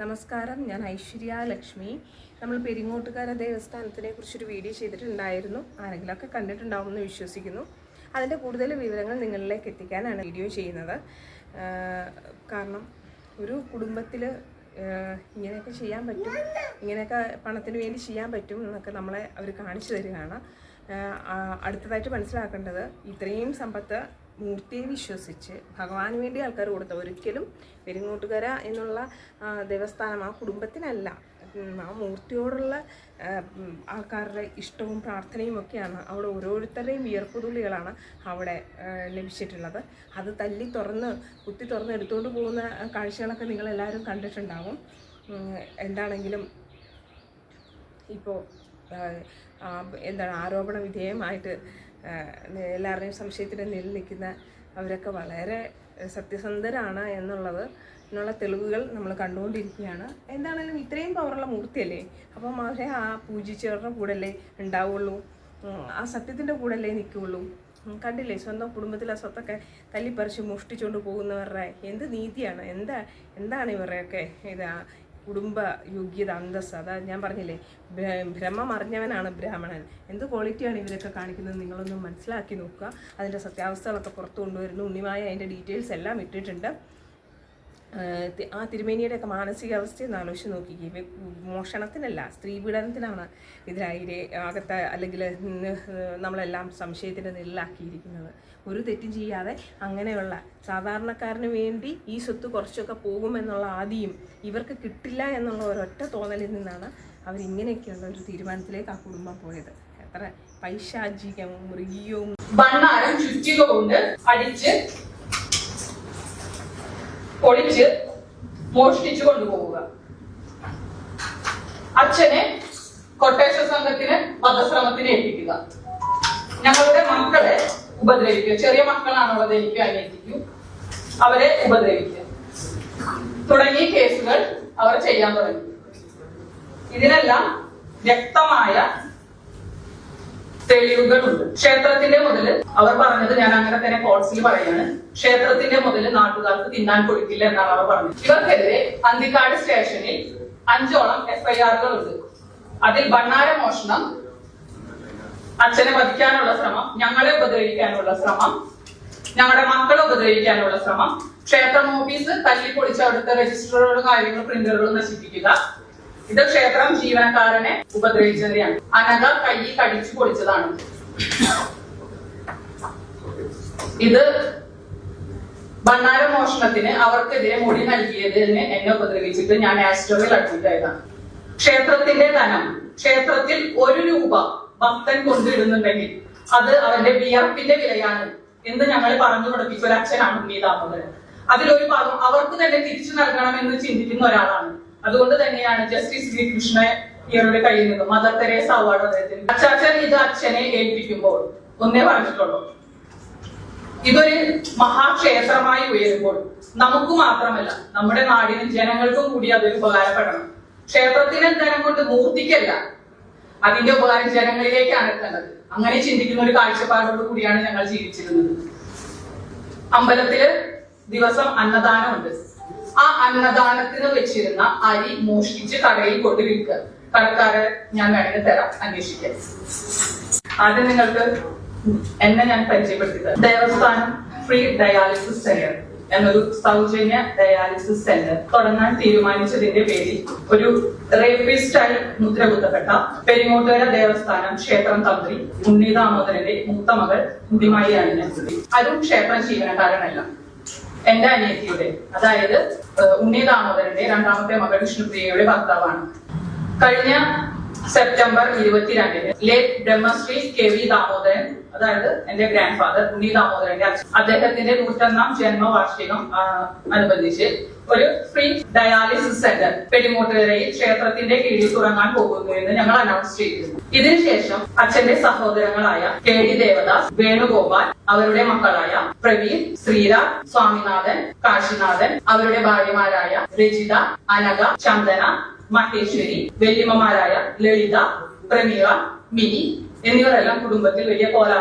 നമസ്കാരം, ഞാൻ ഐശ്വര്യ ലക്ഷ്മി. നമ്മൾ പെരിങ്ങോട്ടുകര ദേവസ്ഥാനത്തിനെ കുറിച്ചൊരു വീഡിയോ ചെയ്തിട്ടുണ്ടായിരുന്നു. ആരെങ്കിലുമൊക്കെ കണ്ടിട്ടുണ്ടാവുമെന്ന് വിശ്വസിക്കുന്നു. അതിൻ്റെ കൂടുതൽ വിവരങ്ങൾ നിങ്ങളിലേക്ക് എത്തിക്കാനാണ് വീഡിയോ ചെയ്യുന്നത്. കാരണം ഒരു കുടുംബത്തിൽ ഇങ്ങനെയൊക്കെ ചെയ്യാൻ പറ്റും, ഇങ്ങനെയൊക്കെ പണത്തിന് വേണ്ടി ചെയ്യാൻ പറ്റും എന്നൊക്കെ നമ്മളെ അവർ കാണിച്ചു തരികയാണ്. അടുത്തതായിട്ട് മനസ്സിലാക്കേണ്ടത്, ഇത്രയും സമ്പത്ത് മൂർത്തിയെ വിശ്വസിച്ച് ഭഗവാന് വേണ്ടി ആൾക്കാർ കൊടുത്ത, ഒരിക്കലും പെരിങ്ങോട്ടുകര എന്നുള്ള ദേവസ്ഥാനം ആ കുടുംബത്തിനല്ല, ആ മൂർത്തിയോടുള്ള ആൾക്കാരുടെ ഇഷ്ടവും പ്രാർത്ഥനയും ഒക്കെയാണ്. അവിടെ ഓരോരുത്തരുടെയും വിയർപ്പുതുള്ളികളാണ് അവിടെ ലഭിച്ചിട്ടുള്ളത്. അത് തല്ലി തുറന്ന് കുത്തി തുറന്ന് എടുത്തുകൊണ്ട് പോകുന്ന കാഴ്ചകളൊക്കെ നിങ്ങളെല്ലാവരും കണ്ടിട്ടുണ്ടാവും. എന്താണെങ്കിലും ഇപ്പോൾ ആരോപണ വിധേയമായിട്ട് എല്ലാവരുടെയും സംശയത്തിന് നിലയിൽ നിൽക്കുന്ന അവരൊക്കെ വളരെ സത്യസന്ധരാണ് എന്നുള്ള തെളിവുകൾ നമ്മൾ കണ്ടുകൊണ്ടിരിക്കുകയാണ്. എന്താണെങ്കിലും ഇത്രയും പവറുള്ള മൂർത്തിയല്ലേ, അപ്പം അവരെ ആ പൂജിച്ചവരുടെ കൂടല്ലേ ഉണ്ടാവുള്ളൂ, ആ സത്യത്തിൻ്റെ കൂടല്ലേ നിൽക്കുകയുള്ളൂ. കണ്ടില്ലേ, സ്വന്തം കുടുംബത്തിലെ സ്വത്തൊക്കെ തല്ലിപ്പറിച്ച് മോഷ്ടിച്ചുകൊണ്ട് പോകുന്നവരുടെ എന്ത് നീതിയാണ്, എന്താണ് ഇവരുടെയൊക്കെ കുടുംബ യോഗ്യത, അന്തസ്സ്. അതാ ഞാൻ പറഞ്ഞില്ലേ, ബ്രഹ്മം അറിഞ്ഞവനാണ് ബ്രാഹ്മണൻ. എന്ത് ക്വാളിറ്റിയാണ് ഇവരൊക്കെ കാണിക്കുന്നത് നിങ്ങളൊന്ന് മനസ്സിലാക്കി നോക്കുക. അതിൻ്റെ സത്യാവസ്ഥകളൊക്കെ പുറത്തു കൊണ്ടുവരുന്നു. ഉണ്ണിമായ അതിൻ്റെ ഡീറ്റെയിൽസ് എല്ലാം ഇട്ടിട്ടുണ്ട്. ആ തിരുമേനിയുടെയൊക്കെ മാനസികാവസ്ഥയെന്ന് ആലോചിച്ച് നോക്കിക്കേ. മോഷണത്തിനല്ല, സ്ത്രീ പീഡനത്തിനാണ് ഇതിനായി അകത്ത് അല്ലെങ്കിൽ നമ്മളെല്ലാം സംശയത്തിൻ്റെ നിഴലാക്കിയിരിക്കുന്നത്. ഒരു തെറ്റും ചെയ്യാതെ അങ്ങനെയുള്ള സാധാരണക്കാരന് വേണ്ടി ഈ സ്വത്ത് കുറച്ചൊക്കെ പോകുമെന്നുള്ള ആദിയും ഇവർക്ക് കിട്ടില്ല എന്നുള്ള ഒരൊറ്റ തോന്നലിൽ നിന്നാണ് അവരിങ്ങനെയൊക്കെയുള്ള ഒരു തീരുമാനത്തിലേക്ക് ആ കുടുംബം പോയത്. എത്ര പൈശാചികവും മൃഗീയവും ബണ്ണാരം ചുറ്റിക കൊണ്ട് അടിച്ച് പൊളിച്ച് മോഷ്ടിച്ചു കൊണ്ടുപോവുക. അച്ഛനെ കൊട്ടേഷ സംഘത്തിന് വധശ്രമത്തിന് ഏൽപ്പിക്കുക. ഞങ്ങളുടെ മക്കളെ ഉപദ്രവിക്കുക. ചെറിയ മക്കളാണുള്ളത്, എനിക്ക് അനിയത്തിക്കും. അവരെ ഉപദ്രവിക്കുക തുടങ്ങിയ കേസുകൾ അവർ ചെയ്യാൻ തുടങ്ങി. ഇതിനെല്ലാം വ്യക്തമായ തെളിവുകളുണ്ട്. ക്ഷേത്രത്തിന്റെ മുതല് അവർ പറഞ്ഞത്, ഞാൻ അങ്ങനെ തന്നെ കോടതിയിൽ പറയാണ്, ക്ഷേത്രത്തിന്റെ മുതല് നാട്ടുകാർക്ക് തിന്നാൻ കൊടുക്കില്ല എന്നാണ് അവർ പറഞ്ഞത്. ഇവർക്കെതിരെ അന്തിക്കാട് സ്റ്റേഷനിൽ 5ഓളം FIR-കളുണ്ട്. അതിൽ ബണ്ണാര മോഷണം, അച്ഛനെ വധിക്കാനുള്ള ശ്രമം, ഞങ്ങളെ ഉപദ്രവിക്കാനുള്ള ശ്രമം, ഞങ്ങളുടെ മക്കളെ ഉപദ്രവിക്കാനുള്ള ശ്രമം, ക്ഷേത്രം ഓഫീസ് തല്ലിപ്പൊളിച്ച് അവിടുത്തെ രജിസ്റ്ററുകളും കാര്യങ്ങളും പ്രിന്ററുകളും നശിപ്പിക്കുക. ഇത് ക്ഷേത്രം ജീവനക്കാരനെ ഉപദ്രവിച്ചതാണ്. അനഘ കൈ കടിച്ചു പൊളിച്ചതാണ്. ഇത് ബണ്ണാര മോഷണത്തിന് അവർക്കെതിരെ മൊഴി നൽകിയതിന് എന്നെ ഉപദ്രവിച്ചിട്ട് ഞാൻ ആസ്ട്രോയിൽ അഡ്മിറ്റ് ആയതാണ്. ക്ഷേത്രത്തിന്റെ ധനം, ക്ഷേത്രത്തിൽ 1 രൂപ ഭക്തൻ കൊണ്ടിടുന്നുണ്ടെങ്കിൽ അത് അവന്റെ വിയർപ്പിന്റെ വിലയാണ് എന്ന് ഞങ്ങൾ പറഞ്ഞു പഠിപ്പിച്ച ഒരു അച്ഛനാണ് ഉണ്ണി ദാമോദരൻ. അതിലൊരു ഭാഗം അവർക്ക് തന്നെ തിരിച്ചു നൽകണമെന്ന് ചിന്തിക്കുന്ന ഒരാളാണ്. അതുകൊണ്ട് തന്നെയാണ് ജസ്റ്റിസ് ശ്രീകൃഷ്ണയുടെ കയ്യിൽ നിന്നും മദർ തെരേസ അവാർഡ് അദ്ദേഹത്തിന്. അച്ചാച്ചൻ ഇത് അച്ഛനെ ഏൽപ്പിക്കുമ്പോൾ ഒന്നേ പറഞ്ഞിട്ടുള്ളൂ, ഇതൊരു മഹാക്ഷേത്രമായി ഉയരുമ്പോൾ നമുക്ക് മാത്രമല്ല നമ്മുടെ നാടിനും ജനങ്ങൾക്കും കൂടി അതൊരു ഉപകാരപ്പെടണം. ക്ഷേത്രത്തിന് ധനം കൊണ്ട് മൂർത്തിക്കല്ല, അതിന്റെ ഉപകാരം ജനങ്ങളിലേക്കാണ് എത്തേണ്ടത്. അങ്ങനെ ചിന്തിക്കുന്ന ഒരു കാഴ്ചപ്പാടോട് കൂടിയാണ് ഞങ്ങൾ ജീവിച്ചിരുന്നത്. അമ്പലത്തില് ദിവസം അന്നദാനമുണ്ട്. ആ അന്നദാനത്തിന് വെച്ചിരുന്ന അരി മോഷ്ടിച്ച് കടയിൽ കൊണ്ട് വിൽക്കുക. കടക്കാരെ ഞാൻ വേണമെങ്കിൽ തരാം, അന്വേഷിക്കാൻ. ആദ്യം നിങ്ങൾക്ക് എന്നെ ഞാൻ പരിചയപ്പെടുത്തിയത്, ദേവസ്ഥാനം ഫ്രീ ഡയാലിസിസ് സെന്റർ എന്നൊരു സൗജന്യ ഡയാലിസിസ് സെന്റർ തുടങ്ങാൻ തീരുമാനിച്ചതിന്റെ പേരിൽ ഒരു റേപ്പിസ്റ്റായി മുദ്ര കുത്തപ്പെട്ട പെരിങ്ങോട്ടുകര ദേവസ്ഥാനം ക്ഷേത്രം തന്ത്രി ഉണ്ണി ദാമോദരന്റെ മൂത്ത മകൾ ഉണ്ണിമായിയാണ് ഞാൻ. അതും ക്ഷേത്രം ജീവനക്കാരനല്ല, എന്റെ അനിയത്തിയുടെ, അതായത് ഉണ്ണി ദാമോദരന്റെ 2ാമത്തെ മകൾ വിഷ്ണുപ്രിയയുടെ ഭർത്താവാണ്. കഴിഞ്ഞ സെപ്റ്റംബർ 22-ന് ലേറ്റ് ബ്രഹ്മശ്രീ KV ദാമോദരൻ, അതായത് എന്റെ ഗ്രാൻഡ് ഫാദർ ഉണ്ണി ദാമോദരന്റെ അച്ഛൻ, അദ്ദേഹത്തിന്റെ 101ാം ജന്മവാർഷികം അനുബന്ധിച്ച് ഒരു ഫ്രീ ഡയാലിസിസ് സെന്റർ പെരിങ്ങോട്ടുകരയിൽ ക്ഷേത്രത്തിന്റെ കീഴിൽ തുടങ്ങാൻ പോകുന്നു എന്ന് ഞങ്ങൾ അനൗൺസ് ചെയ്തിരുന്നു. ഇതിനുശേഷം അച്ഛന്റെ സഹോദരങ്ങളായ KD ദേവദാസ്, വേണുഗോപാൽ, അവരുടെ മക്കളായ പ്രവീൺ, ശ്രീരാജ്, സ്വാമിനാഥൻ, കാശിനാഥൻ, അവരുടെ ഭാര്യമാരായ രജിത, അനഘ, ചന്ദന, മഹേശ്വരി, വല്യമ്മമാരായ ലളിത, പ്രമീള, മിനി എന്നിവരെല്ലാം കുടുംബത്തിൽ വലിയ കോലാഹലം